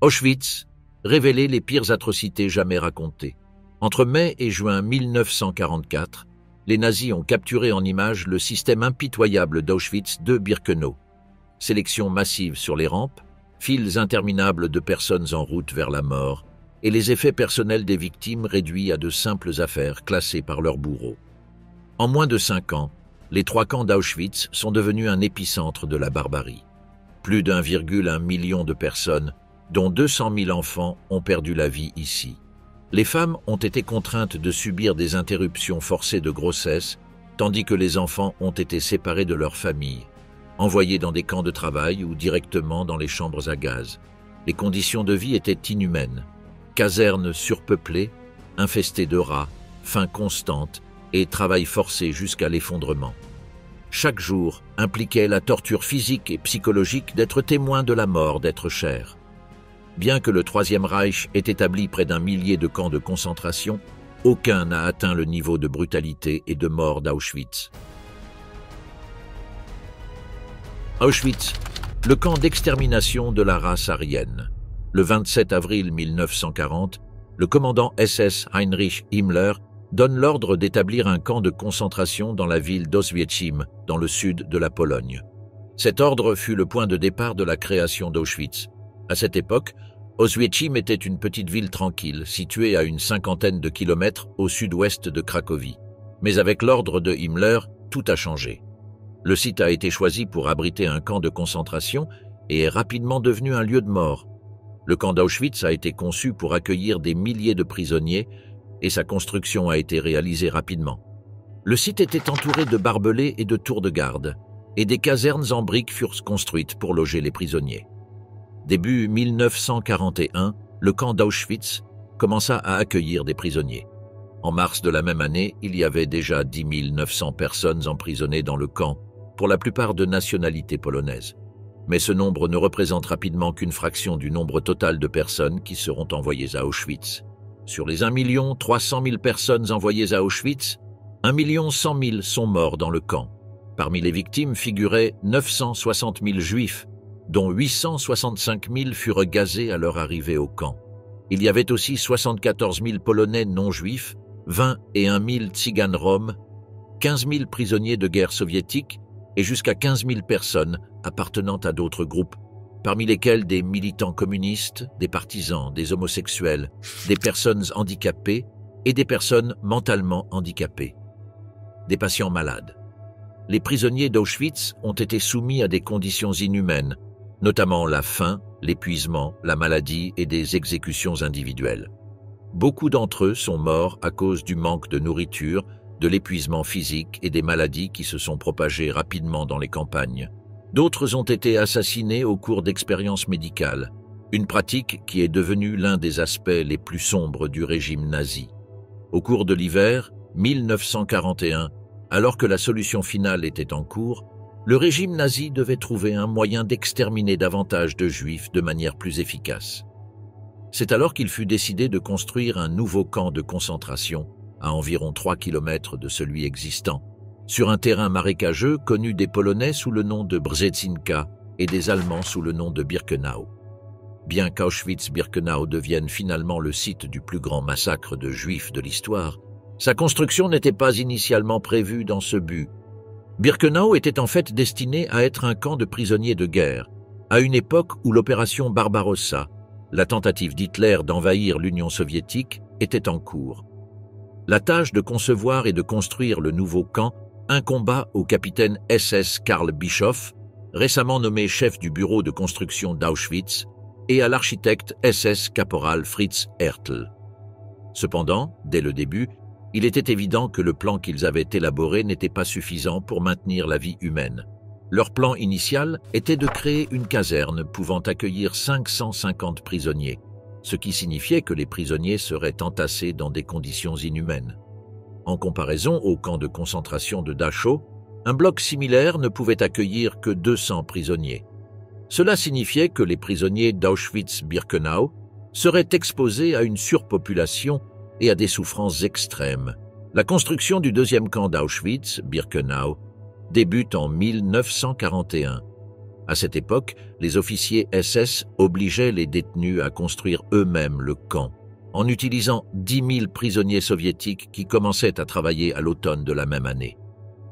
Auschwitz révélait les pires atrocités jamais racontées. Entre mai et juin 1944, les nazis ont capturé en images le système impitoyable d'Auschwitz de Birkenau. Sélection massive sur les rampes, files interminables de personnes en route vers la mort, et les effets personnels des victimes réduits à de simples affaires classées par leurs bourreaux. En moins de 5 ans, les 3 camps d'Auschwitz sont devenus un épicentre de la barbarie. Plus d'1,1 million de personnes, dont 200 000 enfants, ont perdu la vie ici. Les femmes ont été contraintes de subir des interruptions forcées de grossesse, tandis que les enfants ont été séparés de leurs familles, envoyés dans des camps de travail ou directement dans les chambres à gaz. Les conditions de vie étaient inhumaines. Casernes surpeuplées, infestées de rats, faim constante et travail forcé jusqu'à l'effondrement. Chaque jour impliquait la torture physique et psychologique d'être témoin de la mort d'êtres chers. Bien que le Troisième Reich ait établi près d'1 millier de camps de concentration, aucun n'a atteint le niveau de brutalité et de mort d'Auschwitz. Auschwitz, le camp d'extermination de la race aryenne. Le 27 avril 1940, le commandant SS Heinrich Himmler donne l'ordre d'établir un camp de concentration dans la ville d'Oswiecim, dans le sud de la Pologne. Cet ordre fut le point de départ de la création d'Auschwitz. À cette époque, Oswiecim était une petite ville tranquille, située à une 50aine de kilomètres au sud-ouest de Cracovie. Mais avec l'ordre de Himmler, tout a changé. Le site a été choisi pour abriter un camp de concentration et est rapidement devenu un lieu de mort. Le camp d'Auschwitz a été conçu pour accueillir des milliers de prisonniers et sa construction a été réalisée rapidement. Le site était entouré de barbelés et de tours de garde, et des casernes en briques furent construites pour loger les prisonniers. Début 1941, le camp d'Auschwitz commença à accueillir des prisonniers. En mars de la même année, il y avait déjà 10 900 personnes emprisonnées dans le camp, pour la plupart de nationalité polonaise. Mais ce nombre ne représente rapidement qu'une fraction du nombre total de personnes qui seront envoyées à Auschwitz. Sur les 1 300 000 personnes envoyées à Auschwitz, 1 100 000 sont morts dans le camp. Parmi les victimes figuraient 960 000 juifs, dont 865 000 furent gazés à leur arrivée au camp. Il y avait aussi 74 000 Polonais non-juifs, 21 000 tziganes roms, 15 000 prisonniers de guerre soviétiques et jusqu'à 15 000 personnes appartenant à d'autres groupes, parmi lesquels des militants communistes, des partisans, des homosexuels, des personnes handicapées et des personnes mentalement handicapées. Des patients malades. Les prisonniers d'Auschwitz ont été soumis à des conditions inhumaines, notamment la faim, l'épuisement, la maladie et des exécutions individuelles. Beaucoup d'entre eux sont morts à cause du manque de nourriture, de l'épuisement physique et des maladies qui se sont propagées rapidement dans les campagnes. D'autres ont été assassinés au cours d'expériences médicales, une pratique qui est devenue l'un des aspects les plus sombres du régime nazi. Au cours de l'hiver 1941, alors que la solution finale était en cours, le régime nazi devait trouver un moyen d'exterminer davantage de juifs de manière plus efficace. C'est alors qu'il fut décidé de construire un nouveau camp de concentration à environ 3 km de celui existant, sur un terrain marécageux connu des Polonais sous le nom de Brzezinka et des Allemands sous le nom de Birkenau. Bien qu'Auschwitz-Birkenau devienne finalement le site du plus grand massacre de Juifs de l'histoire, sa construction n'était pas initialement prévue dans ce but. Birkenau était en fait destiné à être un camp de prisonniers de guerre, à une époque où l'opération Barbarossa, la tentative d'Hitler d'envahir l'Union soviétique, était en cours. La tâche de concevoir et de construire le nouveau camp incomba au capitaine SS Karl Bischoff, récemment nommé chef du bureau de construction d'Auschwitz, et à l'architecte SS caporal Fritz Hertel. Cependant, dès le début, il était évident que le plan qu'ils avaient élaboré n'était pas suffisant pour maintenir la vie humaine. Leur plan initial était de créer une caserne pouvant accueillir 550 prisonniers, ce qui signifiait que les prisonniers seraient entassés dans des conditions inhumaines. En comparaison au camp de concentration de Dachau, un bloc similaire ne pouvait accueillir que 200 prisonniers. Cela signifiait que les prisonniers d'Auschwitz-Birkenau seraient exposés à une surpopulation et à des souffrances extrêmes. La construction du deuxième camp d'Auschwitz, Birkenau, débute en 1941. À cette époque, les officiers SS obligeaient les détenus à construire eux-mêmes le camp, en utilisant 10 000 prisonniers soviétiques qui commençaient à travailler à l'automne de la même année.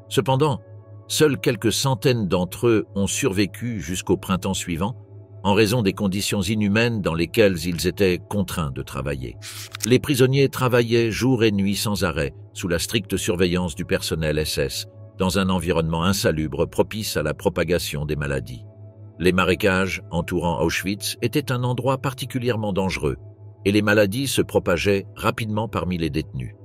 Cependant, seules quelques centaines d'entre eux ont survécu jusqu'au printemps suivant, en raison des conditions inhumaines dans lesquelles ils étaient contraints de travailler. Les prisonniers travaillaient jour et nuit sans arrêt, sous la stricte surveillance du personnel SS, dans un environnement insalubre propice à la propagation des maladies. Les marécages entourant Auschwitz étaient un endroit particulièrement dangereux, et les maladies se propageaient rapidement parmi les détenus.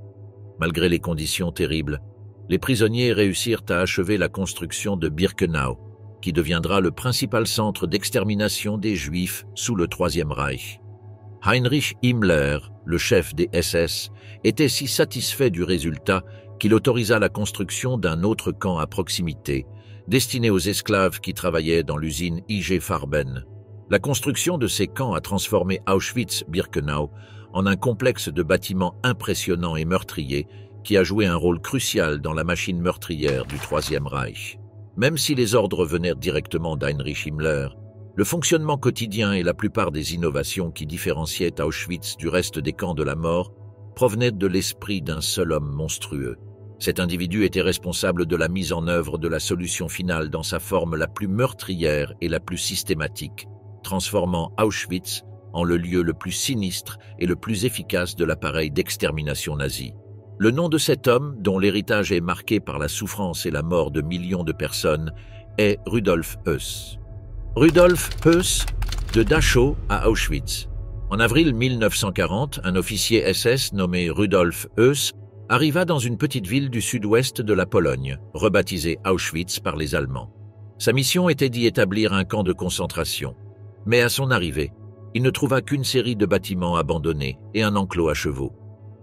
Malgré les conditions terribles, les prisonniers réussirent à achever la construction de Birkenau, qui deviendra le principal centre d'extermination des Juifs sous le Troisième Reich. Heinrich Himmler, le chef des SS, était si satisfait du résultat qu'il autorisa la construction d'un autre camp à proximité, destiné aux esclaves qui travaillaient dans l'usine IG Farben. La construction de ces camps a transformé Auschwitz-Birkenau en un complexe de bâtiments impressionnants et meurtriers qui a joué un rôle crucial dans la machine meurtrière du Troisième Reich. Même si les ordres venaient directement d'Heinrich Himmler, le fonctionnement quotidien et la plupart des innovations qui différenciaient Auschwitz du reste des camps de la mort provenaient de l'esprit d'un seul homme monstrueux. Cet individu était responsable de la mise en œuvre de la solution finale dans sa forme la plus meurtrière et la plus systématique, transformant Auschwitz en le lieu le plus sinistre et le plus efficace de l'appareil d'extermination nazi. Le nom de cet homme, dont l'héritage est marqué par la souffrance et la mort de millions de personnes, est Rudolf Höss. Rudolf Höss, de Dachau à Auschwitz. En avril 1940, un officier SS nommé Rudolf Höss arriva dans une petite ville du sud-ouest de la Pologne, rebaptisée Auschwitz par les Allemands. Sa mission était d'y établir un camp de concentration. Mais à son arrivée, il ne trouva qu'une série de bâtiments abandonnés et un enclos à chevaux.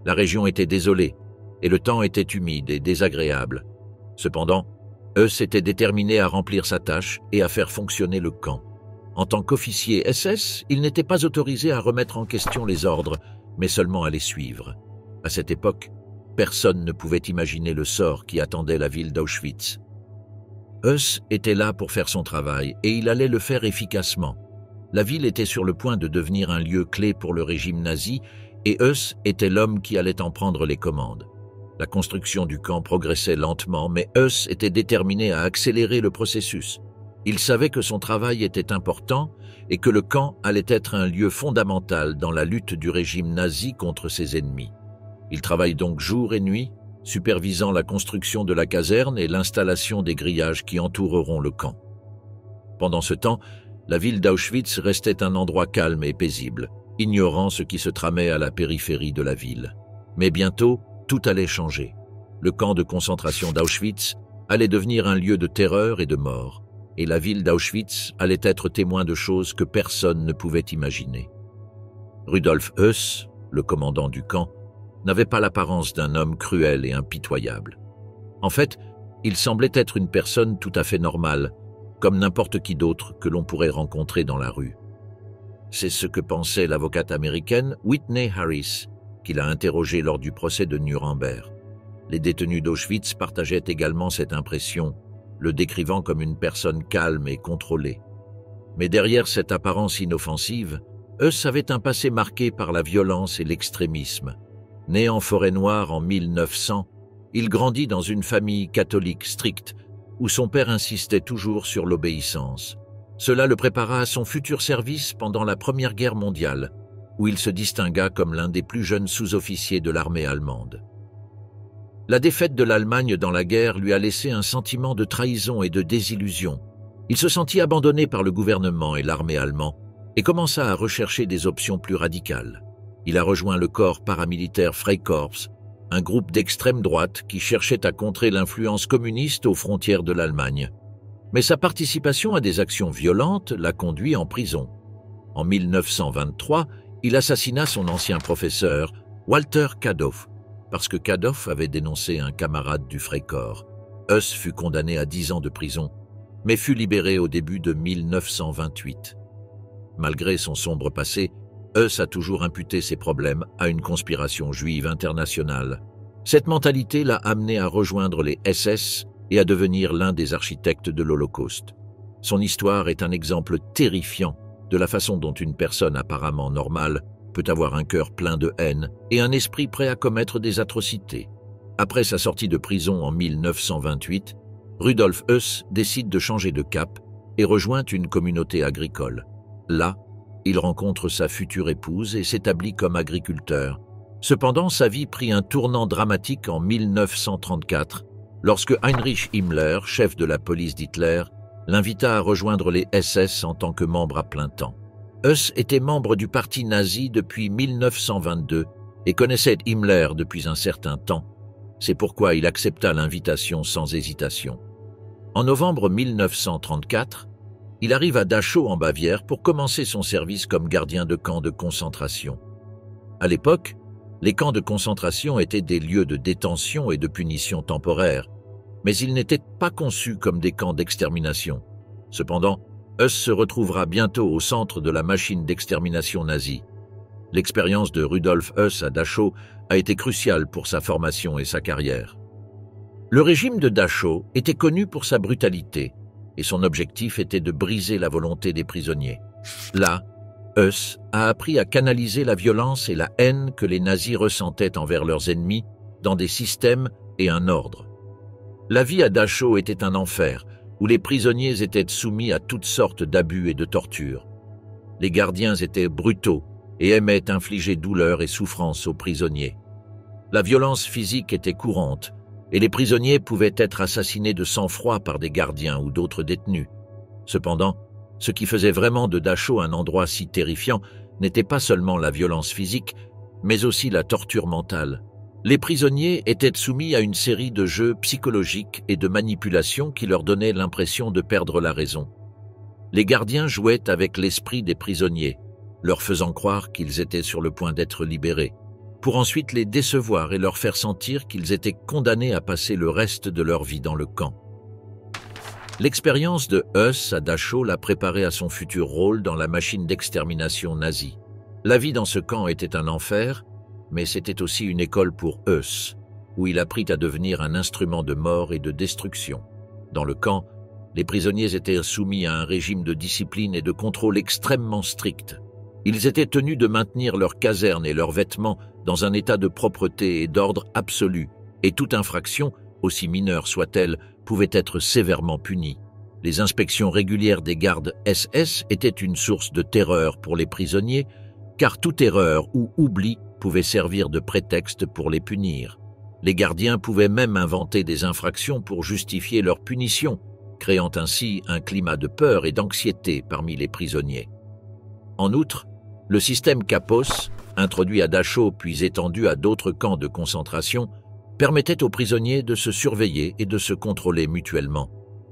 La région était désolée, et le temps était humide et désagréable. Cependant, Höss était déterminé à remplir sa tâche et à faire fonctionner le camp. En tant qu'officier SS, il n'était pas autorisé à remettre en question les ordres, mais seulement à les suivre. À cette époque, personne ne pouvait imaginer le sort qui attendait la ville d'Auschwitz. Höss était là pour faire son travail, et il allait le faire efficacement. La ville était sur le point de devenir un lieu clé pour le régime nazi, et Höss était l'homme qui allait en prendre les commandes. La construction du camp progressait lentement, mais Höss était déterminé à accélérer le processus. Il savait que son travail était important et que le camp allait être un lieu fondamental dans la lutte du régime nazi contre ses ennemis. Il travaille donc jour et nuit, supervisant la construction de la caserne et l'installation des grillages qui entoureront le camp. Pendant ce temps, la ville d'Auschwitz restait un endroit calme et paisible, ignorant ce qui se tramait à la périphérie de la ville. Mais bientôt, tout allait changer. Le camp de concentration d'Auschwitz allait devenir un lieu de terreur et de mort, et la ville d'Auschwitz allait être témoin de choses que personne ne pouvait imaginer. Rudolf Höss, le commandant du camp, n'avait pas l'apparence d'un homme cruel et impitoyable. En fait, il semblait être une personne tout à fait normale, comme n'importe qui d'autre que l'on pourrait rencontrer dans la rue. C'est ce que pensait l'avocate américaine Whitney Harris, qu'il a interrogée lors du procès de Nuremberg. Les détenus d'Auschwitz partageaient également cette impression, le décrivant comme une personne calme et contrôlée. Mais derrière cette apparence inoffensive, Höss avait un passé marqué par la violence et l'extrémisme. Né en Forêt-Noire en 1900, il grandit dans une famille catholique stricte, où son père insistait toujours sur l'obéissance. Cela le prépara à son futur service pendant la Première Guerre mondiale, où il se distingua comme l'un des plus jeunes sous-officiers de l'armée allemande. La défaite de l'Allemagne dans la guerre lui a laissé un sentiment de trahison et de désillusion. Il se sentit abandonné par le gouvernement et l'armée allemand et commença à rechercher des options plus radicales. Il a rejoint le corps paramilitaire Freikorps, un groupe d'extrême droite qui cherchait à contrer l'influence communiste aux frontières de l'Allemagne. Mais sa participation à des actions violentes l'a conduit en prison. En 1923, il assassina son ancien professeur, Walter Kaddoff, parce que Kaddoff avait dénoncé un camarade du Freikorps. Höss fut condamné à 10 ans de prison, mais fut libéré au début de 1928. Malgré son sombre passé, Höss a toujours imputé ses problèmes à une conspiration juive internationale. Cette mentalité l'a amené à rejoindre les SS et à devenir l'un des architectes de l'Holocauste. Son histoire est un exemple terrifiant de la façon dont une personne apparemment normale peut avoir un cœur plein de haine et un esprit prêt à commettre des atrocités. Après sa sortie de prison en 1928, Rudolf Höss décide de changer de cap et rejoint une communauté agricole. Là, il rencontre sa future épouse et s'établit comme agriculteur. Cependant, sa vie prit un tournant dramatique en 1934, lorsque Heinrich Himmler, chef de la police d'Hitler, l'invita à rejoindre les SS en tant que membre à plein temps. Höss était membre du parti nazi depuis 1922 et connaissait Himmler depuis un certain temps. C'est pourquoi il accepta l'invitation sans hésitation. En novembre 1934, il arrive à Dachau en Bavière pour commencer son service comme gardien de camp de concentration. À l'époque, les camps de concentration étaient des lieux de détention et de punition temporaire, mais ils n'étaient pas conçus comme des camps d'extermination. Cependant, Höss se retrouvera bientôt au centre de la machine d'extermination nazie. L'expérience de Rudolf Höss à Dachau a été cruciale pour sa formation et sa carrière. Le régime de Dachau était connu pour sa brutalité, et son objectif était de briser la volonté des prisonniers. Là, Höss a appris à canaliser la violence et la haine que les nazis ressentaient envers leurs ennemis dans des systèmes et un ordre. La vie à Dachau était un enfer, où les prisonniers étaient soumis à toutes sortes d'abus et de tortures. Les gardiens étaient brutaux et aimaient infliger douleur et souffrance aux prisonniers. La violence physique était courante, et les prisonniers pouvaient être assassinés de sang-froid par des gardiens ou d'autres détenus. Cependant, ce qui faisait vraiment de Dachau un endroit si terrifiant n'était pas seulement la violence physique, mais aussi la torture mentale. Les prisonniers étaient soumis à une série de jeux psychologiques et de manipulations qui leur donnaient l'impression de perdre la raison. Les gardiens jouaient avec l'esprit des prisonniers, leur faisant croire qu'ils étaient sur le point d'être libérés, pour ensuite les décevoir et leur faire sentir qu'ils étaient condamnés à passer le reste de leur vie dans le camp. L'expérience de Höss à Dachau l'a préparé à son futur rôle dans la machine d'extermination nazie. La vie dans ce camp était un enfer, mais c'était aussi une école pour Höss, où il apprit à devenir un instrument de mort et de destruction. Dans le camp, les prisonniers étaient soumis à un régime de discipline et de contrôle extrêmement strict. Ils étaient tenus de maintenir leurs casernes et leurs vêtements dans un état de propreté et d'ordre absolu, et toute infraction, aussi mineure soit-elle, pouvait être sévèrement punie. Les inspections régulières des gardes SS étaient une source de terreur pour les prisonniers, car toute erreur ou oubli pouvait servir de prétexte pour les punir. Les gardiens pouvaient même inventer des infractions pour justifier leur punition, créant ainsi un climat de peur et d'anxiété parmi les prisonniers. En outre, le système Kapos, introduit à Dachau puis étendu à d'autres camps de concentration, permettait aux prisonniers de se surveiller et de se contrôler mutuellement.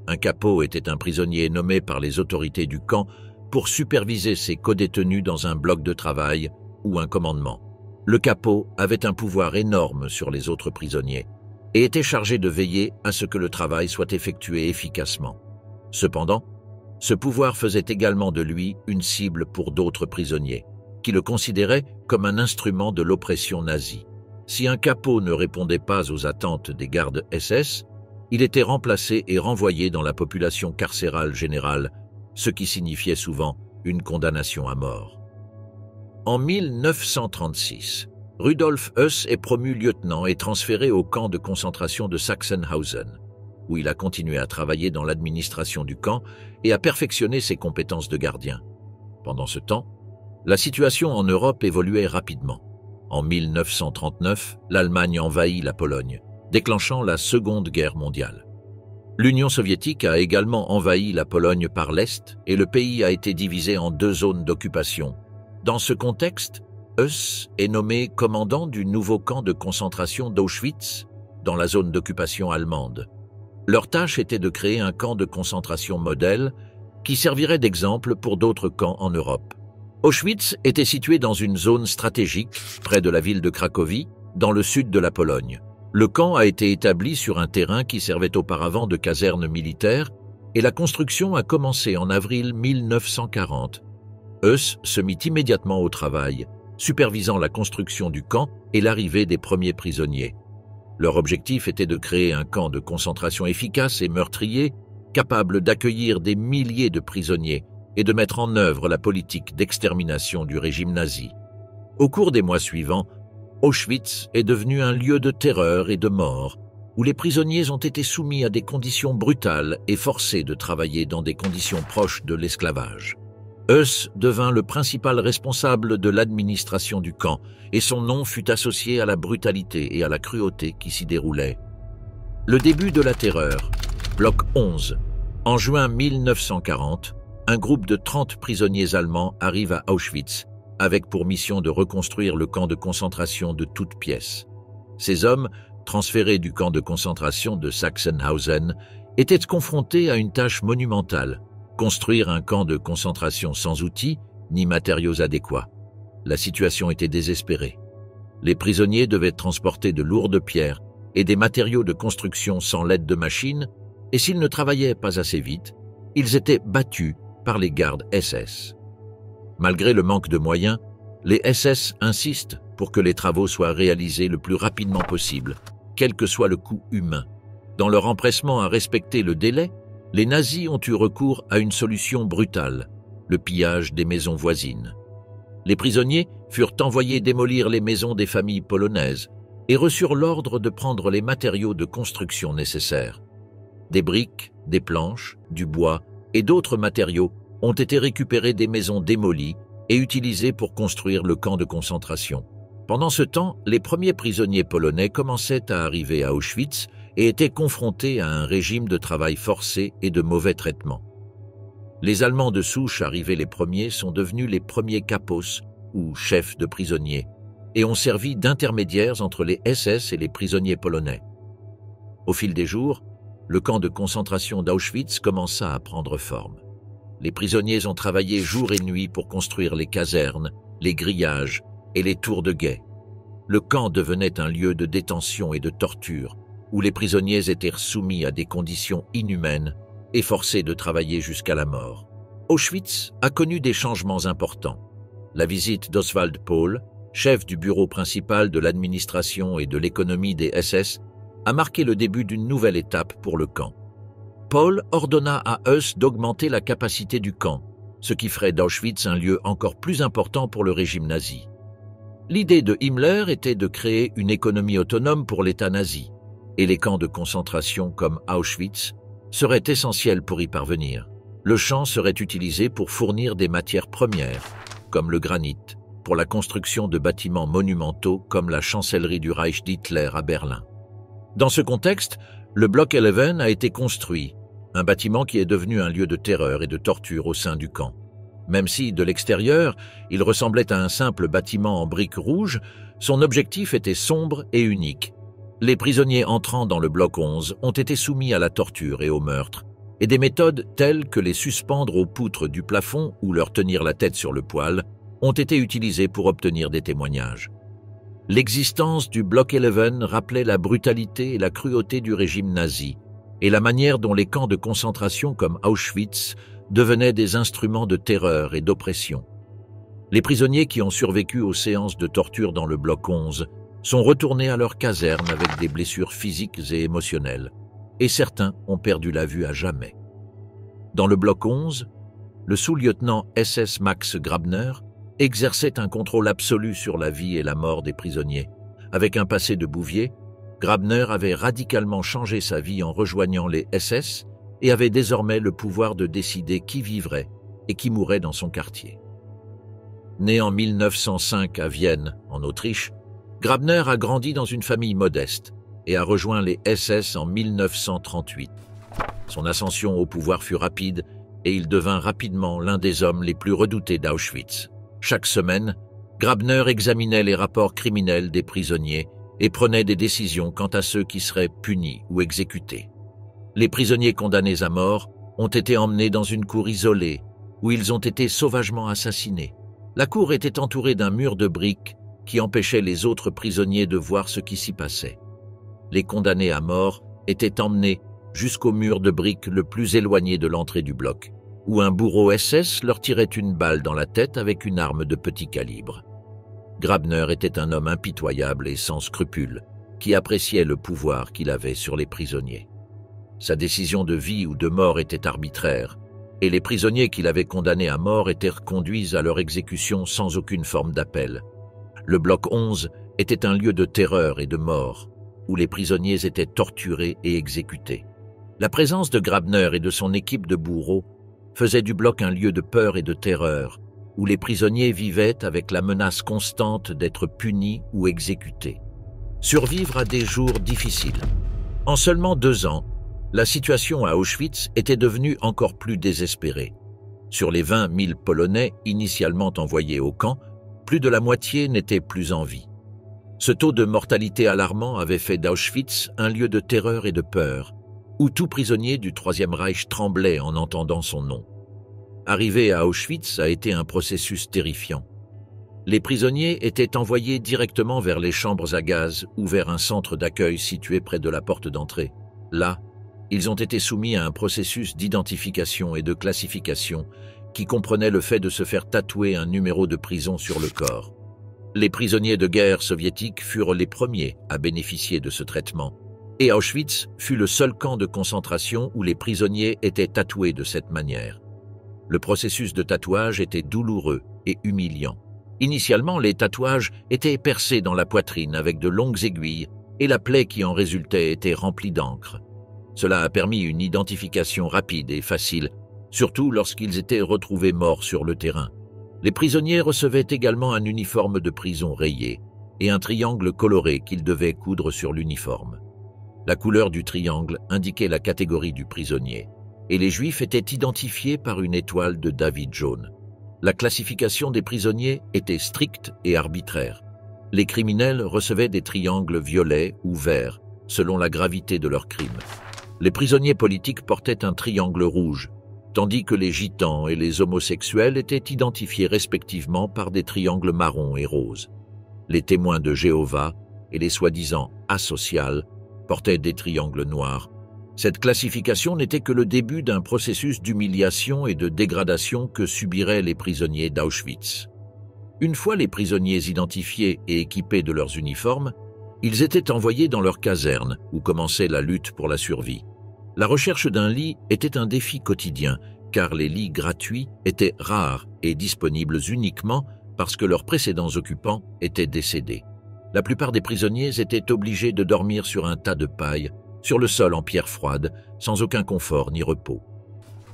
Un capot était un prisonnier nommé par les autorités du camp pour superviser ses codétenus dans un bloc de travail ou un commandement. Le capot avait un pouvoir énorme sur les autres prisonniers et était chargé de veiller à ce que le travail soit effectué efficacement. Cependant, ce pouvoir faisait également de lui une cible pour d'autres prisonniers, qui le considéraient comme un instrument de l'oppression nazie. Si un capot ne répondait pas aux attentes des gardes SS, il était remplacé et renvoyé dans la population carcérale générale, ce qui signifiait souvent une condamnation à mort. En 1936, Rudolf Höss est promu lieutenant et transféré au camp de concentration de Sachsenhausen, où il a continué à travailler dans l'administration du camp et à perfectionner ses compétences de gardien. Pendant ce temps, la situation en Europe évoluait rapidement. En 1939, l'Allemagne envahit la Pologne, déclenchant la Seconde Guerre mondiale. L'Union soviétique a également envahi la Pologne par l'Est et le pays a été divisé en 2 zones d'occupation. Dans ce contexte, Höss est nommé commandant du nouveau camp de concentration d'Auschwitz, dans la zone d'occupation allemande. Leur tâche était de créer un camp de concentration modèle qui servirait d'exemple pour d'autres camps en Europe. Auschwitz était situé dans une zone stratégique, près de la ville de Cracovie, dans le sud de la Pologne. Le camp a été établi sur un terrain qui servait auparavant de caserne militaire et la construction a commencé en avril 1940. Höss se mit immédiatement au travail, supervisant la construction du camp et l'arrivée des premiers prisonniers. Leur objectif était de créer un camp de concentration efficace et meurtrier capable d'accueillir des milliers de prisonniers et de mettre en œuvre la politique d'extermination du régime nazi. Au cours des mois suivants, Auschwitz est devenu un lieu de terreur et de mort, où les prisonniers ont été soumis à des conditions brutales et forcés de travailler dans des conditions proches de l'esclavage. Heuss devint le principal responsable de l'administration du camp, et son nom fut associé à la brutalité et à la cruauté qui s'y déroulait. Le début de la terreur, bloc 11. En juin 1940, un groupe de 30 prisonniers allemands arrive à Auschwitz, avec pour mission de reconstruire le camp de concentration de toutes pièces. Ces hommes, transférés du camp de concentration de Sachsenhausen, étaient confrontés à une tâche monumentale, construire un camp de concentration sans outils ni matériaux adéquats. La situation était désespérée. Les prisonniers devaient transporter de lourdes pierres et des matériaux de construction sans l'aide de machines, et s'ils ne travaillaient pas assez vite, ils étaient battus par les gardes SS. Malgré le manque de moyens, les SS insistent pour que les travaux soient réalisés le plus rapidement possible, quel que soit le coût humain. Dans leur empressement à respecter le délai, les nazis ont eu recours à une solution brutale, le pillage des maisons voisines. Les prisonniers furent envoyés démolir les maisons des familles polonaises et reçurent l'ordre de prendre les matériaux de construction nécessaires. Des briques, des planches, du bois et d'autres matériaux ont été récupérés des maisons démolies et utilisés pour construire le camp de concentration. Pendant ce temps, les premiers prisonniers polonais commençaient à arriver à Auschwitz et étaient confrontés à un régime de travail forcé et de mauvais traitements. Les Allemands de souche arrivés les premiers sont devenus les premiers kapos, ou chefs de prisonniers, et ont servi d'intermédiaires entre les SS et les prisonniers polonais. Au fil des jours, le camp de concentration d'Auschwitz commença à prendre forme. Les prisonniers ont travaillé jour et nuit pour construire les casernes, les grillages et les tours de guet. Le camp devenait un lieu de détention et de torture, où les prisonniers étaient soumis à des conditions inhumaines et forcés de travailler jusqu'à la mort. Auschwitz a connu des changements importants. La visite d'Oswald Pohl, chef du bureau principal de l'administration et de l'économie des SS, a marqué le début d'une nouvelle étape pour le camp. Pohl ordonna à Heuss d'augmenter la capacité du camp, ce qui ferait d'Auschwitz un lieu encore plus important pour le régime nazi. L'idée de Himmler était de créer une économie autonome pour l'État nazi, et les camps de concentration comme Auschwitz seraient essentiels pour y parvenir. Le champ serait utilisé pour fournir des matières premières, comme le granit, pour la construction de bâtiments monumentaux comme la chancellerie du Reich d'Hitler à Berlin. Dans ce contexte, le Block 11 a été construit, un bâtiment qui est devenu un lieu de terreur et de torture au sein du camp. Même si, de l'extérieur, il ressemblait à un simple bâtiment en briques rouges, son objectif était sombre et unique. Les prisonniers entrant dans le Bloc 11 ont été soumis à la torture et au meurtre, et des méthodes telles que les suspendre aux poutres du plafond ou leur tenir la tête sur le poêle ont été utilisées pour obtenir des témoignages. L'existence du Bloc 11 rappelait la brutalité et la cruauté du régime nazi, et la manière dont les camps de concentration comme Auschwitz devenaient des instruments de terreur et d'oppression. Les prisonniers qui ont survécu aux séances de torture dans le Bloc 11 sont retournés à leur caserne avec des blessures physiques et émotionnelles, et certains ont perdu la vue à jamais. Dans le Bloc 11, le sous-lieutenant SS Max Grabner exerçait un contrôle absolu sur la vie et la mort des prisonniers. Avec un passé de bouvier, Grabner avait radicalement changé sa vie en rejoignant les SS et avait désormais le pouvoir de décider qui vivrait et qui mourrait dans son quartier. Né en 1905 à Vienne, en Autriche, Grabner a grandi dans une famille modeste et a rejoint les SS en 1938. Son ascension au pouvoir fut rapide et il devint rapidement l'un des hommes les plus redoutés d'Auschwitz. Chaque semaine, Grabner examinait les rapports criminels des prisonniers et prenait des décisions quant à ceux qui seraient punis ou exécutés. Les prisonniers condamnés à mort ont été emmenés dans une cour isolée où ils ont été sauvagement assassinés. La cour était entourée d'un mur de briques qui empêchait les autres prisonniers de voir ce qui s'y passait. Les condamnés à mort étaient emmenés jusqu'au mur de briques le plus éloigné de l'entrée du bloc, où un bourreau SS leur tirait une balle dans la tête avec une arme de petit calibre. Grabner était un homme impitoyable et sans scrupules, qui appréciait le pouvoir qu'il avait sur les prisonniers. Sa décision de vie ou de mort était arbitraire, et les prisonniers qu'il avait condamnés à mort étaient reconduits à leur exécution sans aucune forme d'appel. Le bloc 11 était un lieu de terreur et de mort, où les prisonniers étaient torturés et exécutés. La présence de Grabner et de son équipe de bourreaux faisait du bloc un lieu de peur et de terreur, où les prisonniers vivaient avec la menace constante d'être punis ou exécutés. Survivre à des jours difficiles. En seulement 2 ans, la situation à Auschwitz était devenue encore plus désespérée. Sur les 20 000 Polonais initialement envoyés au camp, plus de la moitié n'étaient plus en vie. Ce taux de mortalité alarmant avait fait d'Auschwitz un lieu de terreur et de peur, où tout prisonnier du Troisième Reich tremblait en entendant son nom. Arriver à Auschwitz a été un processus terrifiant. Les prisonniers étaient envoyés directement vers les chambres à gaz ou vers un centre d'accueil situé près de la porte d'entrée. Là, ils ont été soumis à un processus d'identification et de classification qui comprenait le fait de se faire tatouer un numéro de prison sur le corps. Les prisonniers de guerre soviétiques furent les premiers à bénéficier de ce traitement, et Auschwitz fut le seul camp de concentration où les prisonniers étaient tatoués de cette manière. Le processus de tatouage était douloureux et humiliant. Initialement, les tatouages étaient percés dans la poitrine avec de longues aiguilles et la plaie qui en résultait était remplie d'encre. Cela a permis une identification rapide et facile, surtout lorsqu'ils étaient retrouvés morts sur le terrain. Les prisonniers recevaient également un uniforme de prison rayé et un triangle coloré qu'ils devaient coudre sur l'uniforme. La couleur du triangle indiquait la catégorie du prisonnier, et les Juifs étaient identifiés par une étoile de David jaune. La classification des prisonniers était stricte et arbitraire. Les criminels recevaient des triangles violets ou verts, selon la gravité de leurs crimes. Les prisonniers politiques portaient un triangle rouge, tandis que les gitans et les homosexuels étaient identifiés respectivement par des triangles marrons et roses. Les témoins de Jéhovah et les soi-disant asociaux portaient des triangles noirs. Cette classification n'était que le début d'un processus d'humiliation et de dégradation que subiraient les prisonniers d'Auschwitz. Une fois les prisonniers identifiés et équipés de leurs uniformes, ils étaient envoyés dans leur caserne où commençait la lutte pour la survie. La recherche d'un lit était un défi quotidien, car les lits gratuits étaient rares et disponibles uniquement parce que leurs précédents occupants étaient décédés. La plupart des prisonniers étaient obligés de dormir sur un tas de paille, sur le sol en pierre froide, sans aucun confort ni repos.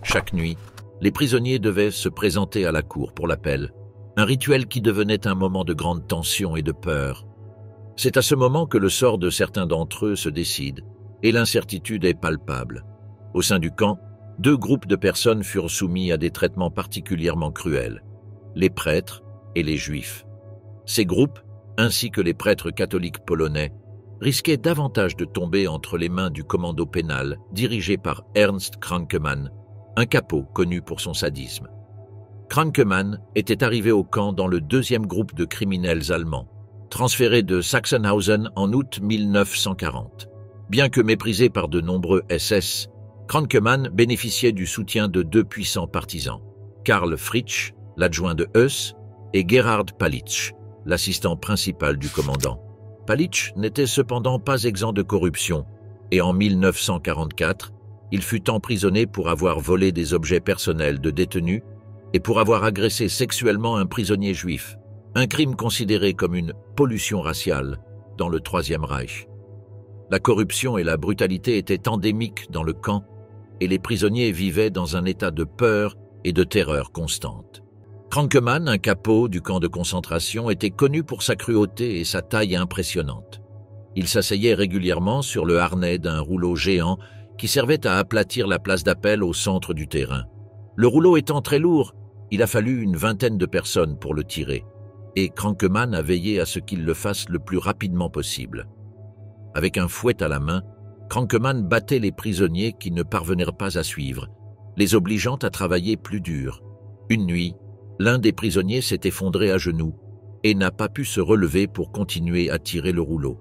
Chaque nuit, les prisonniers devaient se présenter à la cour pour l'appel, un rituel qui devenait un moment de grande tension et de peur. C'est à ce moment que le sort de certains d'entre eux se décide, et l'incertitude est palpable. Au sein du camp, 2 groupes de personnes furent soumis à des traitements particulièrement cruels, les prêtres et les juifs. Ces groupes, ainsi que les prêtres catholiques polonais, risquaient davantage de tomber entre les mains du commando pénal dirigé par Ernst Krankemann, un capot connu pour son sadisme. Krankemann était arrivé au camp dans le 2e groupe de criminels allemands, transféré de Sachsenhausen en août 1940. Bien que méprisé par de nombreux SS, Krankemann bénéficiait du soutien de 2 puissants partisans, Karl Fritsch, l'adjoint de Heuss, et Gerhard Palitsch, l'assistant principal du commandant. Palitsch n'était cependant pas exempt de corruption, et en 1944, il fut emprisonné pour avoir volé des objets personnels de détenus et pour avoir agressé sexuellement un prisonnier juif, un crime considéré comme une pollution raciale dans le Troisième Reich. La corruption et la brutalité étaient endémiques dans le camp, et les prisonniers vivaient dans un état de peur et de terreur constante. Krankemann, un capot du camp de concentration, était connu pour sa cruauté et sa taille impressionnante. Il s'asseyait régulièrement sur le harnais d'un rouleau géant qui servait à aplatir la place d'appel au centre du terrain. Le rouleau étant très lourd, il a fallu une vingtaine de personnes pour le tirer, et Krankemann a veillé à ce qu'il le fasse le plus rapidement possible. Avec un fouet à la main, Krankemann battait les prisonniers qui ne parvenaient pas à suivre, les obligeant à travailler plus dur. Une nuit, l'un des prisonniers s'est effondré à genoux et n'a pas pu se relever pour continuer à tirer le rouleau.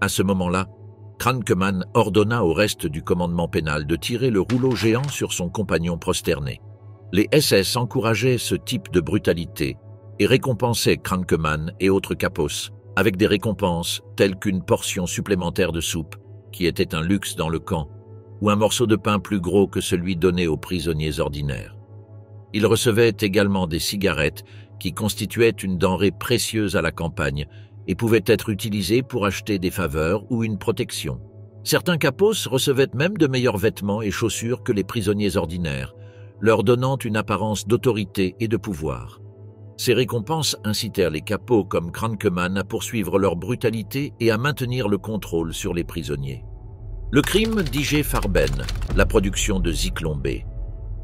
À ce moment-là, Krankemann ordonna au reste du commandement pénal de tirer le rouleau géant sur son compagnon prosterné. Les SS encourageaient ce type de brutalité et récompensaient Krankemann et autres capos avec des récompenses telles qu'une portion supplémentaire de soupe, qui était un luxe dans le camp, ou un morceau de pain plus gros que celui donné aux prisonniers ordinaires. Il recevait également des cigarettes qui constituaient une denrée précieuse à la campagne et pouvaient être utilisées pour acheter des faveurs ou une protection. Certains capos recevaient même de meilleurs vêtements et chaussures que les prisonniers ordinaires, leur donnant une apparence d'autorité et de pouvoir. Ces récompenses incitèrent les capos comme Crankeman à poursuivre leur brutalité et à maintenir le contrôle sur les prisonniers. Le crime d'I.G. Farben, la production de Zyklon B.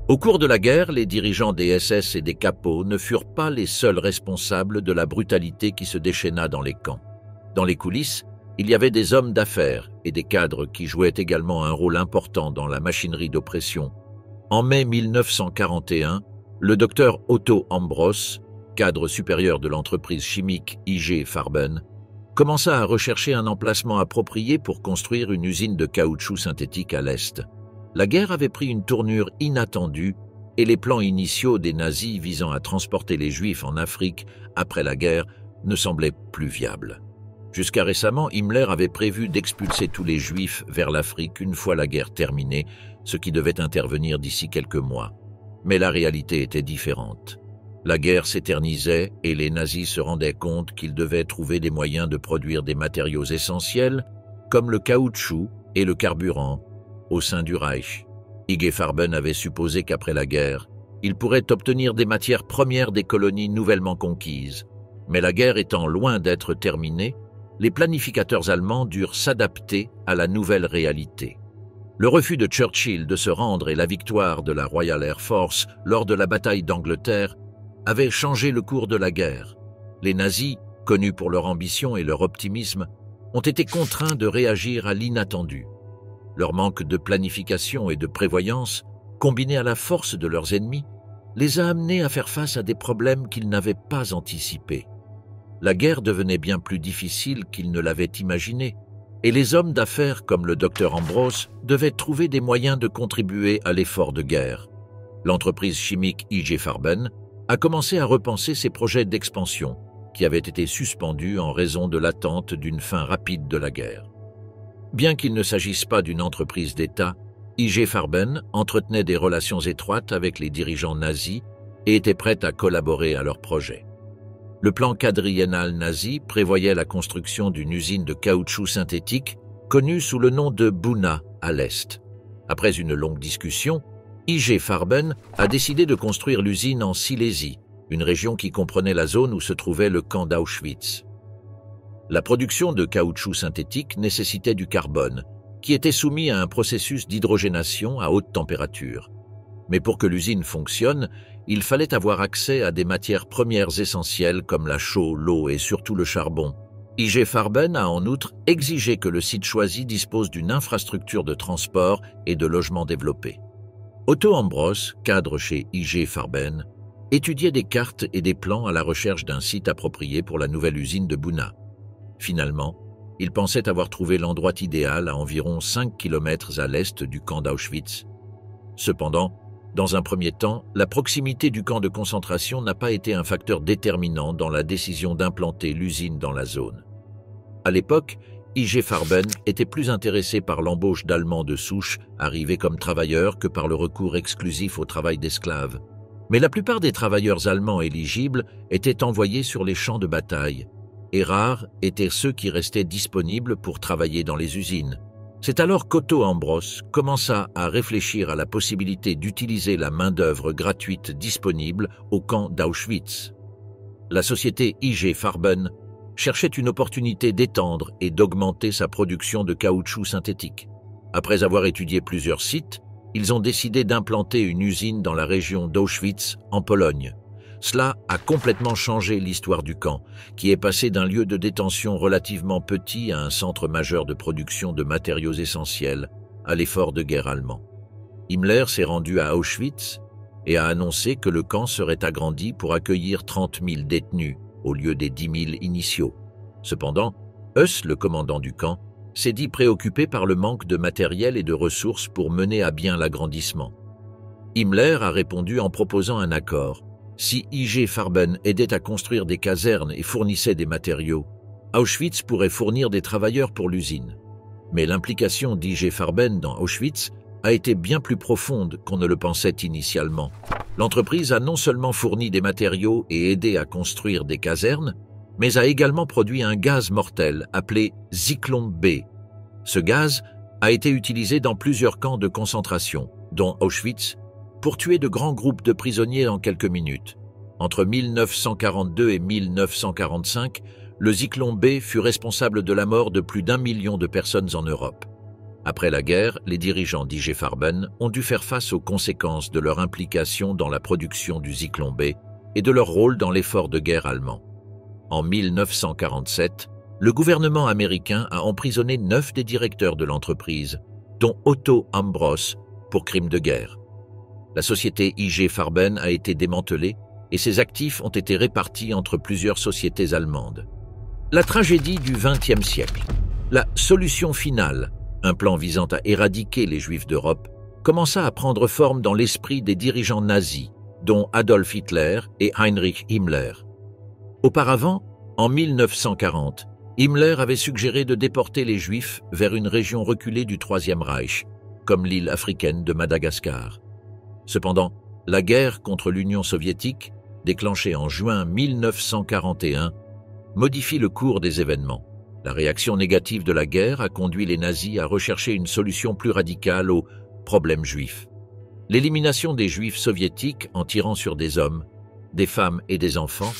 Au cours de la guerre, les dirigeants des SS et des capos ne furent pas les seuls responsables de la brutalité qui se déchaîna dans les camps. Dans les coulisses, il y avait des hommes d'affaires et des cadres qui jouaient également un rôle important dans la machinerie d'oppression. En mai 1941, le docteur Otto Ambros, cadre supérieur de l'entreprise chimique I.G. Farben, commença à rechercher un emplacement approprié pour construire une usine de caoutchouc synthétique à l'Est. La guerre avait pris une tournure inattendue et les plans initiaux des nazis visant à transporter les Juifs en Afrique après la guerre ne semblaient plus viables. Jusqu'à récemment, Himmler avait prévu d'expulser tous les Juifs vers l'Afrique une fois la guerre terminée, ce qui devait intervenir d'ici quelques mois. Mais la réalité était différente. La guerre s'éternisait et les nazis se rendaient compte qu'ils devaient trouver des moyens de produire des matériaux essentiels, comme le caoutchouc et le carburant, au sein du Reich. I.G. Farben avait supposé qu'après la guerre, il pourrait obtenir des matières premières des colonies nouvellement conquises. Mais la guerre étant loin d'être terminée, les planificateurs allemands durent s'adapter à la nouvelle réalité. Le refus de Churchill de se rendre et la victoire de la Royal Air Force lors de la bataille d'Angleterre avaient changé le cours de la guerre. Les nazis, connus pour leur ambition et leur optimisme, ont été contraints de réagir à l'inattendu. Leur manque de planification et de prévoyance, combiné à la force de leurs ennemis, les a amenés à faire face à des problèmes qu'ils n'avaient pas anticipés. La guerre devenait bien plus difficile qu'ils ne l'avaient imaginé, et les hommes d'affaires comme le docteur Ambros devaient trouver des moyens de contribuer à l'effort de guerre. L'entreprise chimique I.G. Farben a commencé à repenser ses projets d'expansion, qui avaient été suspendus en raison de l'attente d'une fin rapide de la guerre. Bien qu'il ne s'agisse pas d'une entreprise d'État, I.G. Farben entretenait des relations étroites avec les dirigeants nazis et était prête à collaborer à leurs projets. Le plan quadriennal nazi prévoyait la construction d'une usine de caoutchouc synthétique connue sous le nom de Buna à l'Est. Après une longue discussion, I.G. Farben a décidé de construire l'usine en Silésie, une région qui comprenait la zone où se trouvait le camp d'Auschwitz. La production de caoutchouc synthétique nécessitait du carbone, qui était soumis à un processus d'hydrogénation à haute température. Mais pour que l'usine fonctionne, il fallait avoir accès à des matières premières essentielles comme la chaux, l'eau et surtout le charbon. I.G. Farben a en outre exigé que le site choisi dispose d'une infrastructure de transport et de logement développée. Otto Ambros, cadre chez I.G. Farben, étudiait des cartes et des plans à la recherche d'un site approprié pour la nouvelle usine de Buna. Finalement, il pensait avoir trouvé l'endroit idéal à environ 5 km à l'est du camp d'Auschwitz. Cependant, dans un premier temps, la proximité du camp de concentration n'a pas été un facteur déterminant dans la décision d'implanter l'usine dans la zone. À l'époque, I.G. Farben était plus intéressé par l'embauche d'Allemands de souche arrivés comme travailleurs que par le recours exclusif au travail d'esclaves. Mais la plupart des travailleurs allemands éligibles étaient envoyés sur les champs de bataille, et rares étaient ceux qui restaient disponibles pour travailler dans les usines. C'est alors qu'Otto Ambros commença à réfléchir à la possibilité d'utiliser la main-d'œuvre gratuite disponible au camp d'Auschwitz. La société I.G. Farben cherchait une opportunité d'étendre et d'augmenter sa production de caoutchouc synthétique. Après avoir étudié plusieurs sites, ils ont décidé d'implanter une usine dans la région d'Auschwitz, en Pologne. Cela a complètement changé l'histoire du camp, qui est passé d'un lieu de détention relativement petit à un centre majeur de production de matériaux essentiels à l'effort de guerre allemand. Himmler s'est rendu à Auschwitz et a annoncé que le camp serait agrandi pour accueillir 30 000 détenus au lieu des 10 000 initiaux. Cependant, Heuss, le commandant du camp, s'est dit préoccupé par le manque de matériel et de ressources pour mener à bien l'agrandissement. Himmler a répondu en proposant un accord. Si I.G. Farben aidait à construire des casernes et fournissait des matériaux, Auschwitz pourrait fournir des travailleurs pour l'usine. Mais l'implication d'I.G. Farben dans Auschwitz a été bien plus profonde qu'on ne le pensait initialement. L'entreprise a non seulement fourni des matériaux et aidé à construire des casernes, mais a également produit un gaz mortel appelé Zyklon B. Ce gaz a été utilisé dans plusieurs camps de concentration, dont Auschwitz, pour tuer de grands groupes de prisonniers en quelques minutes. Entre 1942 et 1945, le Zyklon B fut responsable de la mort de plus d'1 million de personnes en Europe. Après la guerre, les dirigeants d'IG Farben ont dû faire face aux conséquences de leur implication dans la production du Zyklon B et de leur rôle dans l'effort de guerre allemand. En 1947, le gouvernement américain a emprisonné 9 des directeurs de l'entreprise, dont Otto Ambros, pour crimes de guerre. La société IG Farben a été démantelée et ses actifs ont été répartis entre plusieurs sociétés allemandes. La tragédie du XXe siècle, la solution finale, un plan visant à éradiquer les Juifs d'Europe, commença à prendre forme dans l'esprit des dirigeants nazis, dont Adolf Hitler et Heinrich Himmler. Auparavant, en 1940, Himmler avait suggéré de déporter les Juifs vers une région reculée du Troisième Reich, comme l'île africaine de Madagascar. Cependant, la guerre contre l'Union soviétique, déclenchée en juin 1941, modifie le cours des événements. La réaction négative de la guerre a conduit les nazis à rechercher une solution plus radicale au problème juif. L'élimination des Juifs soviétiques en tirant sur des hommes, des femmes et des enfants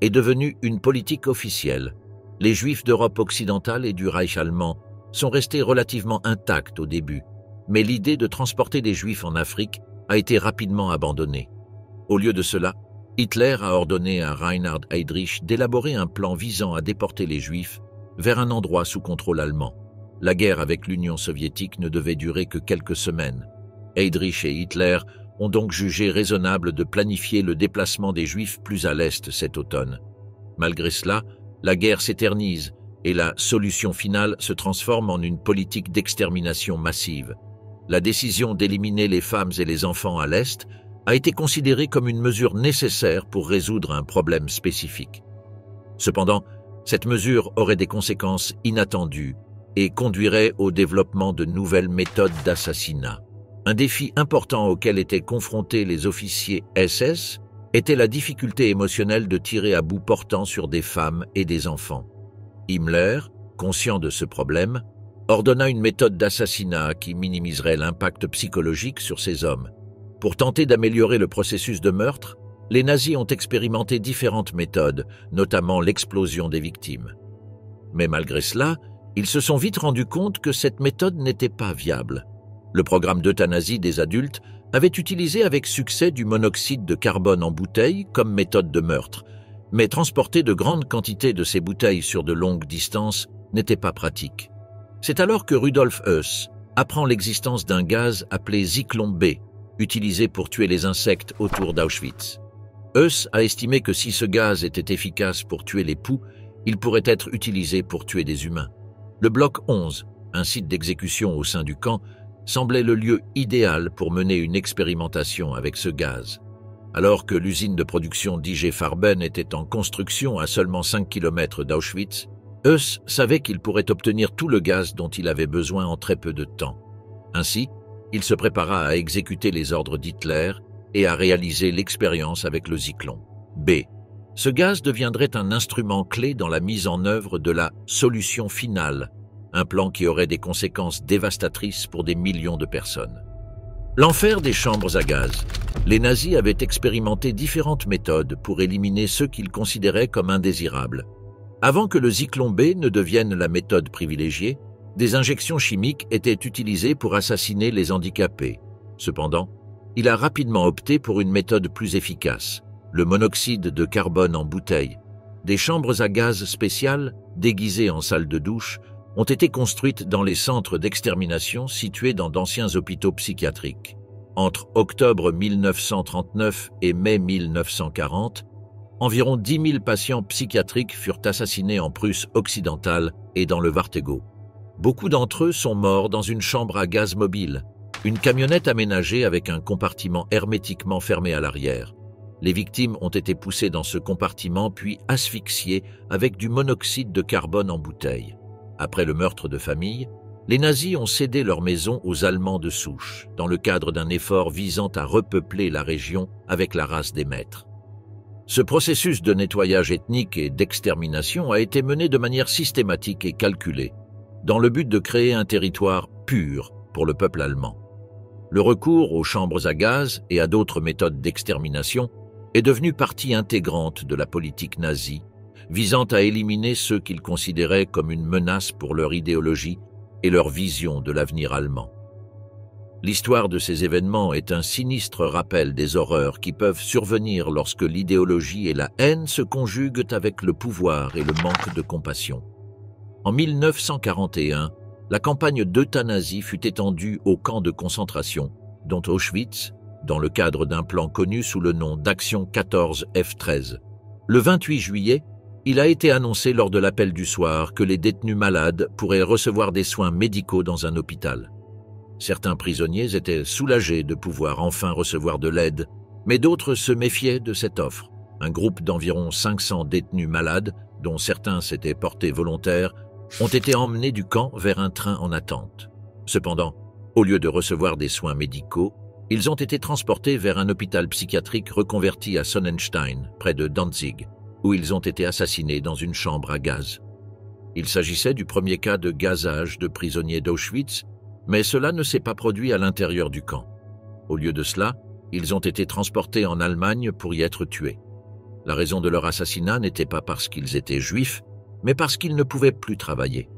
est devenue une politique officielle. Les Juifs d'Europe occidentale et du Reich allemand sont restés relativement intacts au début, mais l'idée de transporter des Juifs en Afrique a été rapidement abandonnée. Au lieu de cela, Hitler a ordonné à Reinhard Heydrich d'élaborer un plan visant à déporter les Juifs vers un endroit sous contrôle allemand. La guerre avec l'Union soviétique ne devait durer que quelques semaines. Heydrich et Hitler ont donc jugé raisonnable de planifier le déplacement des Juifs plus à l'est cet automne. Malgré cela, la guerre s'éternise et la solution finale se transforme en une politique d'extermination massive. La décision d'éliminer les femmes et les enfants à l'est a été considérée comme une mesure nécessaire pour résoudre un problème spécifique. Cependant, cette mesure aurait des conséquences inattendues et conduirait au développement de nouvelles méthodes d'assassinat. Un défi important auquel étaient confrontés les officiers SS était la difficulté émotionnelle de tirer à bout portant sur des femmes et des enfants. Himmler, conscient de ce problème, ordonna une méthode d'assassinat qui minimiserait l'impact psychologique sur ces hommes. Pour tenter d'améliorer le processus de meurtre, les nazis ont expérimenté différentes méthodes, notamment l'explosion des victimes. Mais malgré cela, ils se sont vite rendus compte que cette méthode n'était pas viable. Le programme d'euthanasie des adultes avait utilisé avec succès du monoxyde de carbone en bouteille comme méthode de meurtre, mais transporter de grandes quantités de ces bouteilles sur de longues distances n'était pas pratique. C'est alors que Rudolf Höss apprend l'existence d'un gaz appelé Zyklon B, utilisé pour tuer les insectes autour d'Auschwitz. Höss a estimé que si ce gaz était efficace pour tuer les poux, il pourrait être utilisé pour tuer des humains. Le bloc 11, un site d'exécution au sein du camp, semblait le lieu idéal pour mener une expérimentation avec ce gaz. Alors que l'usine de production d'IG Farben était en construction à seulement 5 km d'Auschwitz, Höss savait qu'il pourrait obtenir tout le gaz dont il avait besoin en très peu de temps. Ainsi, il se prépara à exécuter les ordres d'Hitler et à réaliser l'expérience avec le Zyklon B. Ce gaz deviendrait un instrument clé dans la mise en œuvre de la solution finale, un plan qui aurait des conséquences dévastatrices pour des millions de personnes. L'enfer des chambres à gaz. Les nazis avaient expérimenté différentes méthodes pour éliminer ceux qu'ils considéraient comme indésirables. Avant que le Zyklon B ne devienne la méthode privilégiée, des injections chimiques étaient utilisées pour assassiner les handicapés. Cependant, il a rapidement opté pour une méthode plus efficace, le monoxyde de carbone en bouteille. Des chambres à gaz spéciales, déguisées en salles de douche, ont été construites dans les centres d'extermination situés dans d'anciens hôpitaux psychiatriques. Entre octobre 1939 et mai 1940, environ 10 000 patients psychiatriques furent assassinés en Prusse occidentale et dans le Warthegau. Beaucoup d'entre eux sont morts dans une chambre à gaz mobile, une camionnette aménagée avec un compartiment hermétiquement fermé à l'arrière. Les victimes ont été poussées dans ce compartiment puis asphyxiées avec du monoxyde de carbone en bouteille. Après le meurtre de famille, les nazis ont cédé leur maison aux Allemands de souche, dans le cadre d'un effort visant à repeupler la région avec la race des maîtres. Ce processus de nettoyage ethnique et d'extermination a été mené de manière systématique et calculée, dans le but de créer un territoire pur pour le peuple allemand. Le recours aux chambres à gaz et à d'autres méthodes d'extermination est devenu partie intégrante de la politique nazie, visant à éliminer ceux qu'ils considéraient comme une menace pour leur idéologie et leur vision de l'avenir allemand. L'histoire de ces événements est un sinistre rappel des horreurs qui peuvent survenir lorsque l'idéologie et la haine se conjuguent avec le pouvoir et le manque de compassion. En 1941, la campagne d'euthanasie fut étendue aux camps de concentration, dont Auschwitz, dans le cadre d'un plan connu sous le nom d'Action 14 F13. Le 28 juillet, il a été annoncé lors de l'appel du soir que les détenus malades pourraient recevoir des soins médicaux dans un hôpital. Certains prisonniers étaient soulagés de pouvoir enfin recevoir de l'aide, mais d'autres se méfiaient de cette offre. Un groupe d'environ 500 détenus malades, dont certains s'étaient portés volontaires, ont été emmenés du camp vers un train en attente. Cependant, au lieu de recevoir des soins médicaux, ils ont été transportés vers un hôpital psychiatrique reconverti à Sonnenstein, près de Danzig, où ils ont été assassinés dans une chambre à gaz. Il s'agissait du premier cas de gazage de prisonniers d'Auschwitz, mais cela ne s'est pas produit à l'intérieur du camp. Au lieu de cela, ils ont été transportés en Allemagne pour y être tués. La raison de leur assassinat n'était pas parce qu'ils étaient juifs, mais parce qu'ils ne pouvaient plus travailler.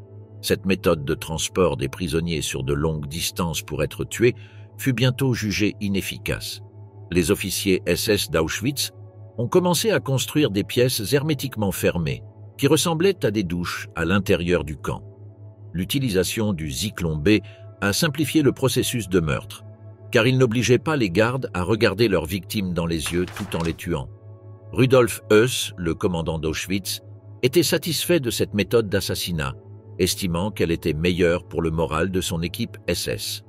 Cette méthode de transport des prisonniers sur de longues distances pour être tués fut bientôt jugée inefficace. Les officiers SS d'Auschwitz ont commencé à construire des pièces hermétiquement fermées, qui ressemblaient à des douches à l'intérieur du camp. L'utilisation du Zyklon B a simplifié le processus de meurtre, car il n'obligeait pas les gardes à regarder leurs victimes dans les yeux tout en les tuant. Rudolf Höss, le commandant d'Auschwitz, était satisfait de cette méthode d'assassinat, estimant qu'elle était meilleure pour le moral de son équipe SS.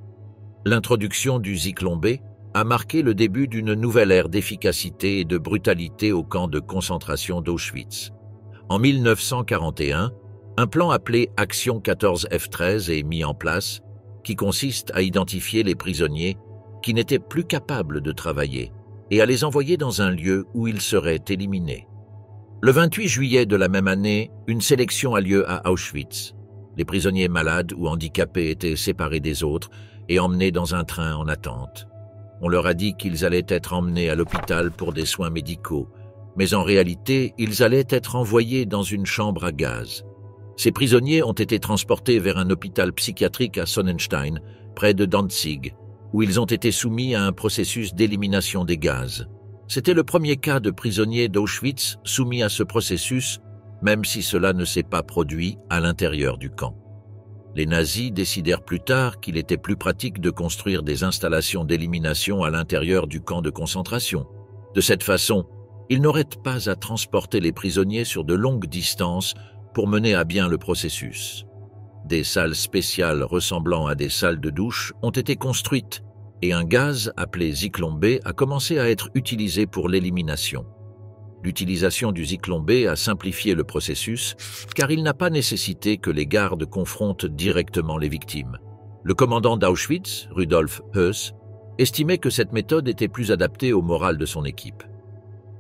L'introduction du Zyklon B a marqué le début d'une nouvelle ère d'efficacité et de brutalité au camp de concentration d'Auschwitz. En 1941, un plan appelé Action 14 F13 est mis en place, qui consiste à identifier les prisonniers qui n'étaient plus capables de travailler et à les envoyer dans un lieu où ils seraient éliminés. Le 28 juillet de la même année, une sélection a lieu à Auschwitz. Les prisonniers malades ou handicapés étaient séparés des autres et emmenés dans un train en attente. On leur a dit qu'ils allaient être emmenés à l'hôpital pour des soins médicaux, mais en réalité, ils allaient être envoyés dans une chambre à gaz. Ces prisonniers ont été transportés vers un hôpital psychiatrique à Sonnenstein, près de Danzig, où ils ont été soumis à un processus d'élimination des gaz. C'était le premier cas de prisonniers d'Auschwitz soumis à ce processus, même si cela ne s'est pas produit à l'intérieur du camp. Les nazis décidèrent plus tard qu'il était plus pratique de construire des installations d'élimination à l'intérieur du camp de concentration. De cette façon, ils n'auraient pas à transporter les prisonniers sur de longues distances pour mener à bien le processus. Des salles spéciales ressemblant à des salles de douche ont été construites et un gaz appelé Zyklon B a commencé à être utilisé pour l'élimination. L'utilisation du Zyklon B a simplifié le processus car il n'a pas nécessité que les gardes confrontent directement les victimes. Le commandant d'Auschwitz, Rudolf Höss, estimait que cette méthode était plus adaptée au moral de son équipe.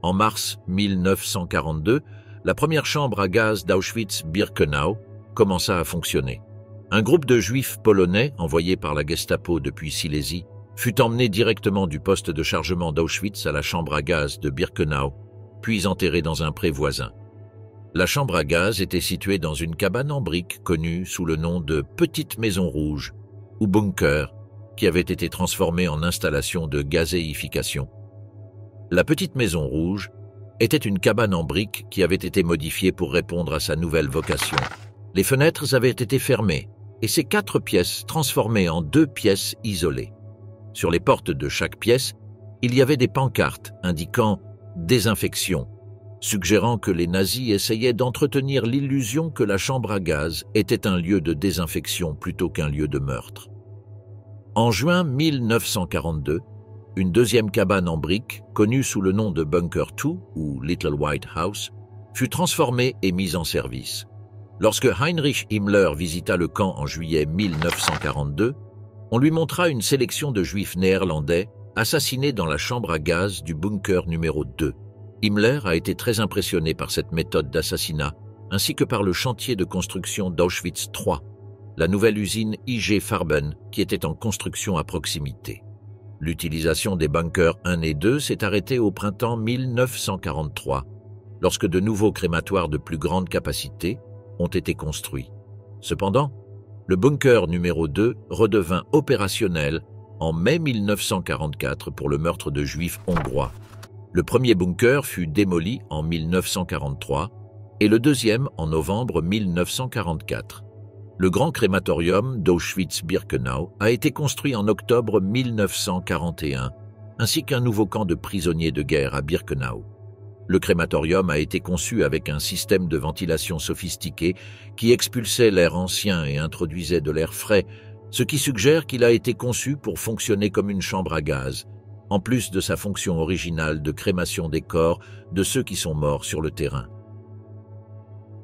En mars 1942, la première chambre à gaz d'Auschwitz-Birkenau commença à fonctionner. Un groupe de juifs polonais, envoyé par la Gestapo depuis Silésie, fut emmené directement du poste de chargement d'Auschwitz à la chambre à gaz de Birkenau, puis enterré dans un pré voisin. La chambre à gaz était située dans une cabane en briques connue sous le nom de Petite Maison Rouge ou Bunker, qui avait été transformée en installation de gazéification. La Petite Maison Rouge était une cabane en briques qui avait été modifiée pour répondre à sa nouvelle vocation. Les fenêtres avaient été fermées et ces 4 pièces transformées en 2 pièces isolées. Sur les portes de chaque pièce, il y avait des pancartes indiquant « désinfection », suggérant que les nazis essayaient d'entretenir l'illusion que la chambre à gaz était un lieu de désinfection plutôt qu'un lieu de meurtre. En juin 1942, une deuxième cabane en briques, connue sous le nom de Bunker 2 ou Little White House, fut transformée et mise en service. Lorsque Heinrich Himmler visita le camp en juillet 1942, on lui montra une sélection de juifs néerlandais assassinés dans la chambre à gaz du bunker numéro 2. Himmler a été très impressionné par cette méthode d'assassinat, ainsi que par le chantier de construction d'Auschwitz III, la nouvelle usine IG Farben qui était en construction à proximité. L'utilisation des bunkers 1 et 2 s'est arrêtée au printemps 1943, lorsque de nouveaux crématoires de plus grande capacité ont été construits. Cependant, le bunker numéro 2 redevint opérationnel en mai 1944 pour le meurtre de juifs hongrois. Le premier bunker fut démoli en 1943 et le deuxième en novembre 1944. Le grand crématorium d'Auschwitz-Birkenau a été construit en octobre 1941, ainsi qu'un nouveau camp de prisonniers de guerre à Birkenau. Le crématorium a été conçu avec un système de ventilation sophistiqué qui expulsait l'air ancien et introduisait de l'air frais, ce qui suggère qu'il a été conçu pour fonctionner comme une chambre à gaz, en plus de sa fonction originale de crémation des corps de ceux qui sont morts sur le terrain.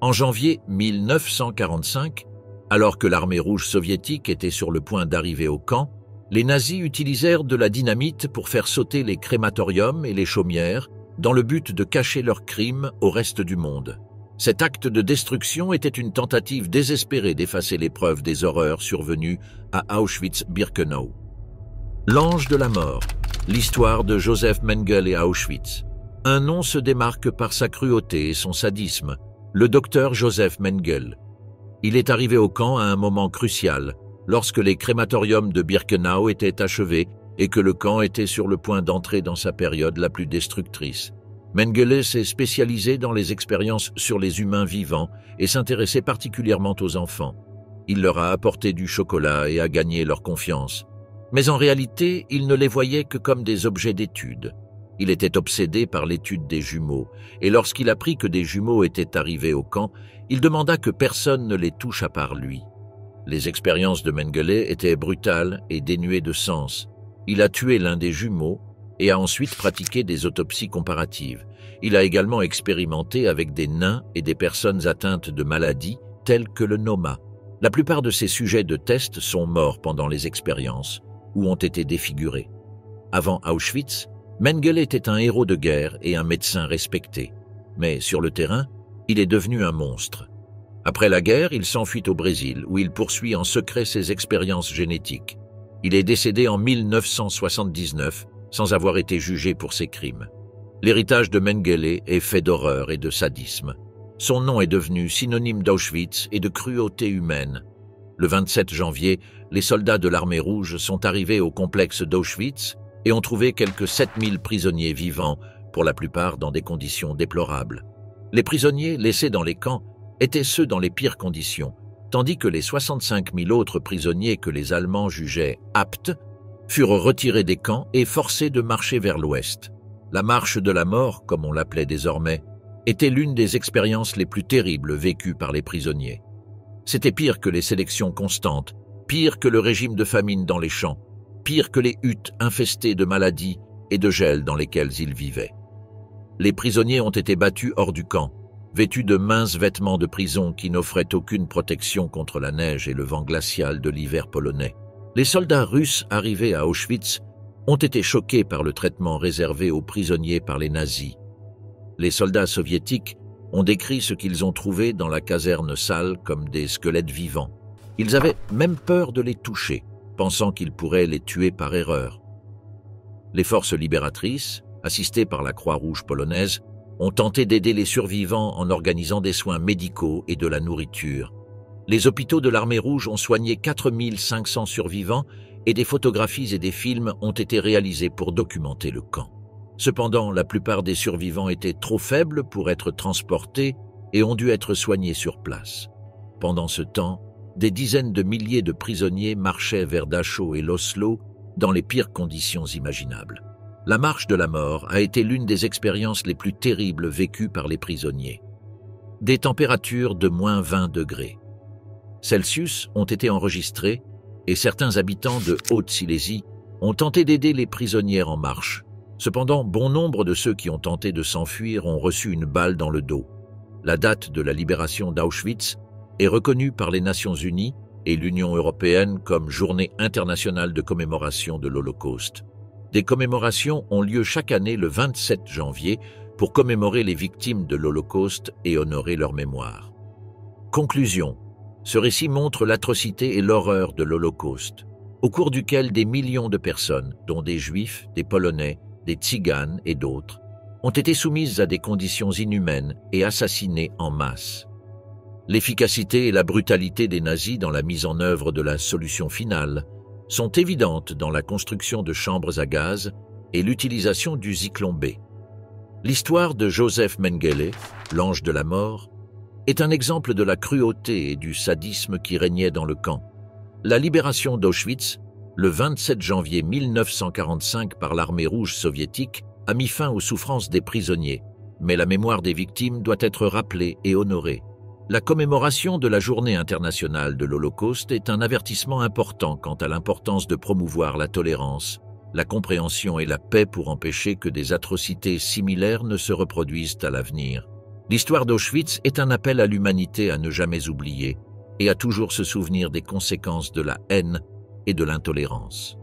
En janvier 1945, alors que l'armée rouge soviétique était sur le point d'arriver au camp, les nazis utilisèrent de la dynamite pour faire sauter les crématoriums et les chaumières dans le but de cacher leurs crimes au reste du monde. Cet acte de destruction était une tentative désespérée d'effacer les preuves des horreurs survenues à Auschwitz-Birkenau. L'ange de la mort, l'histoire de Joseph Mengele et Auschwitz. Un nom se démarque par sa cruauté et son sadisme, le docteur Joseph Mengele. Il est arrivé au camp à un moment crucial, lorsque les crématoriums de Birkenau étaient achevés et que le camp était sur le point d'entrer dans sa période la plus destructrice. Mengele s'est spécialisé dans les expériences sur les humains vivants et s'intéressait particulièrement aux enfants. Il leur a apporté du chocolat et a gagné leur confiance. Mais en réalité, il ne les voyait que comme des objets d'étude. Il était obsédé par l'étude des jumeaux, et lorsqu'il apprit que des jumeaux étaient arrivés au camp, il demanda que personne ne les touche à part lui. Les expériences de Mengele étaient brutales et dénuées de sens. Il a tué l'un des jumeaux et a ensuite pratiqué des autopsies comparatives. Il a également expérimenté avec des nains et des personnes atteintes de maladies telles que le Noma. La plupart de ces sujets de test sont morts pendant les expériences ou ont été défigurés. Avant Auschwitz, Mengele était un héros de guerre et un médecin respecté. Mais sur le terrain, il est devenu un monstre. Après la guerre, il s'enfuit au Brésil où il poursuit en secret ses expériences génétiques. Il est décédé en 1979 sans avoir été jugé pour ses crimes. L'héritage de Mengele est fait d'horreur et de sadisme. Son nom est devenu synonyme d'Auschwitz et de cruauté humaine. Le 27 janvier, les soldats de l'armée rouge sont arrivés au complexe d'Auschwitz et ont trouvé quelques 7000 prisonniers vivants, pour la plupart dans des conditions déplorables. Les prisonniers laissés dans les camps étaient ceux dans les pires conditions, tandis que les 65 000 autres prisonniers que les Allemands jugeaient aptes furent retirés des camps et forcés de marcher vers l'ouest. La marche de la mort, comme on l'appelait désormais, était l'une des expériences les plus terribles vécues par les prisonniers. C'était pire que les sélections constantes, pire que le régime de famine dans les champs, pire que les huttes infestées de maladies et de gel dans lesquelles ils vivaient. Les prisonniers ont été battus hors du camp, vêtus de minces vêtements de prison qui n'offraient aucune protection contre la neige et le vent glacial de l'hiver polonais. Les soldats russes arrivés à Auschwitz ont été choqués par le traitement réservé aux prisonniers par les nazis. Les soldats soviétiques ont décrit ce qu'ils ont trouvé dans la caserne sale comme des squelettes vivants. Ils avaient même peur de les toucher, pensant qu'ils pourraient les tuer par erreur. Les forces libératrices, assistées par la Croix-Rouge polonaise, ont tenté d'aider les survivants en organisant des soins médicaux et de la nourriture. Les hôpitaux de l'armée rouge ont soigné 4500 survivants et des photographies et des films ont été réalisés pour documenter le camp. Cependant, la plupart des survivants étaient trop faibles pour être transportés et ont dû être soignés sur place. Pendant ce temps, des dizaines de milliers de prisonniers marchaient vers Dachau et l'Oslo dans les pires conditions imaginables. La marche de la mort a été l'une des expériences les plus terribles vécues par les prisonniers. Des températures de moins 20 degrés Celsius ont été enregistrées et certains habitants de Haute-Silésie ont tenté d'aider les prisonnières en marche. Cependant, bon nombre de ceux qui ont tenté de s'enfuir ont reçu une balle dans le dos. La date de la libération d'Auschwitz est reconnue par les Nations Unies et l'Union européenne comme Journée internationale de commémoration de l'Holocauste. Des commémorations ont lieu chaque année le 27 janvier pour commémorer les victimes de l'Holocauste et honorer leur mémoire. Conclusion. Ce récit montre l'atrocité et l'horreur de l'Holocauste, au cours duquel des millions de personnes, dont des Juifs, des Polonais, des Tziganes et d'autres, ont été soumises à des conditions inhumaines et assassinées en masse. L'efficacité et la brutalité des nazis dans la mise en œuvre de la solution finale sont évidentes dans la construction de chambres à gaz et l'utilisation du Zyklon B. L'histoire de Joseph Mengele, l'ange de la mort, est un exemple de la cruauté et du sadisme qui régnait dans le camp. La libération d'Auschwitz, le 27 janvier 1945 par l'armée rouge soviétique, a mis fin aux souffrances des prisonniers, mais la mémoire des victimes doit être rappelée et honorée. La commémoration de la Journée internationale de l'Holocauste est un avertissement important quant à l'importance de promouvoir la tolérance, la compréhension et la paix pour empêcher que des atrocités similaires ne se reproduisent à l'avenir. L'histoire d'Auschwitz est un appel à l'humanité à ne jamais oublier et à toujours se souvenir des conséquences de la haine et de l'intolérance.